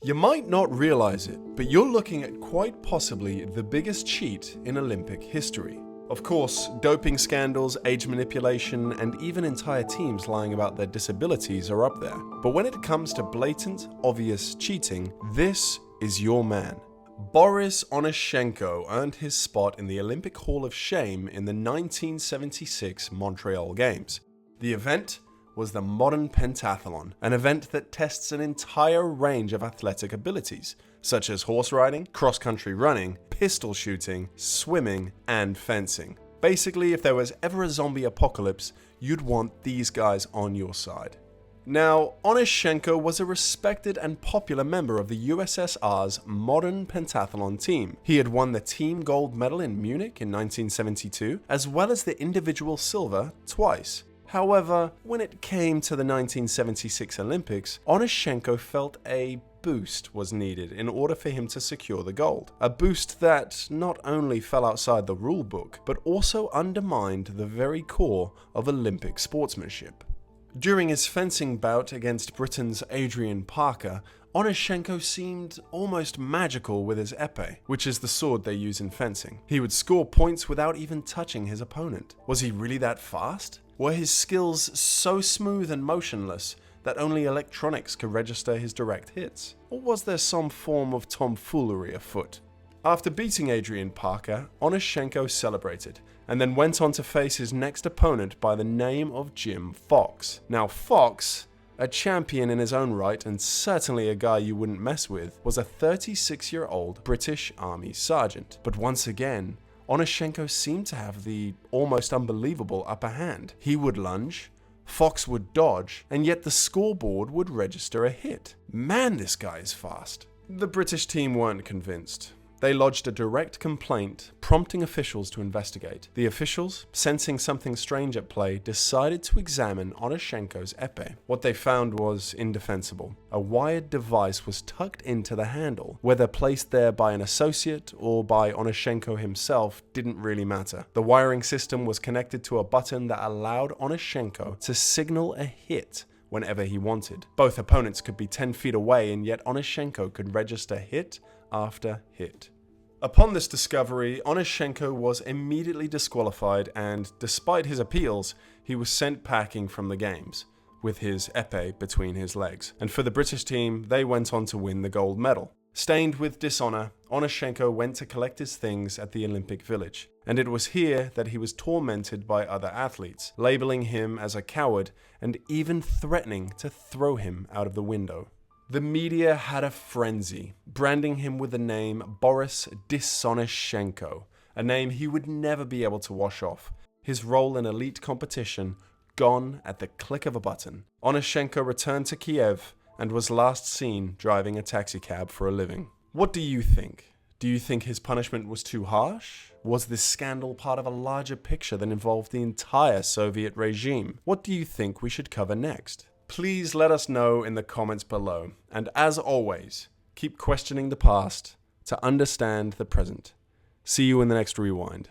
You might not realize it, but you're looking at quite possibly the biggest cheat in Olympic history. Of course, doping scandals, age manipulation, and even entire teams lying about their disabilities are up there. But when it comes to blatant, obvious cheating, this is your man. Boris Onishchenko earned his spot in the Olympic Hall of Shame in the 1976 Montreal Games. The event was the modern pentathlon, an event that tests an entire range of athletic abilities, such as horse riding, cross-country running, pistol shooting, swimming, and fencing. Basically, if there was ever a zombie apocalypse, you'd want these guys on your side. Now, Onishchenko was a respected and popular member of the USSR's modern pentathlon team. He had won the team gold medal in Munich in 1972, as well as the individual silver twice. However, when it came to the 1976 Olympics, Onishchenko felt a boost was needed in order for him to secure the gold. A boost that not only fell outside the rule book, but also undermined the very core of Olympic sportsmanship. During his fencing bout against Britain's Adrian Parker, Onishchenko seemed almost magical with his épée, which is the sword they use in fencing. He would score points without even touching his opponent. Was he really that fast? Were his skills so smooth and motionless that only electronics could register his direct hits? Or was there some form of tomfoolery afoot? After beating Adrian Parker, Onishchenko celebrated, and then went on to face his next opponent by the name of Jim Fox. Now Fox, a champion in his own right and certainly a guy you wouldn't mess with, was a 36-year-old British Army sergeant. But once again, Onishchenko seemed to have the almost unbelievable upper hand. He would lunge, Fox would dodge, and yet the scoreboard would register a hit. Man, this guy is fast. The British team weren't convinced. They lodged a direct complaint, prompting officials to investigate. The officials, sensing something strange at play, decided to examine Onishchenko's épée. What they found was indefensible. A wired device was tucked into the handle. Whether placed there by an associate or by Onishchenko himself didn't really matter. The wiring system was connected to a button that allowed Onishchenko to signal a hit whenever he wanted. Both opponents could be 10 feet away, and yet Onishchenko could register hit after hit. Upon this discovery, Onishchenko was immediately disqualified, and despite his appeals, he was sent packing from the games, with his épée between his legs. And for the British team, they went on to win the gold medal. Stained with dishonor, Onishchenko went to collect his things at the Olympic Village, and it was here that he was tormented by other athletes, labeling him as a coward and even threatening to throw him out of the window. The media had a frenzy, branding him with the name Boris Onishchenko, a name he would never be able to wash off. His role in elite competition gone at the click of a button. Onishchenko returned to Kiev and was last seen driving a taxicab for a living. What do you think? Do you think his punishment was too harsh? Was this scandal part of a larger picture that involved the entire Soviet regime? What do you think we should cover next? Please let us know in the comments below. And as always, keep questioning the past to understand the present. See you in the next rewind.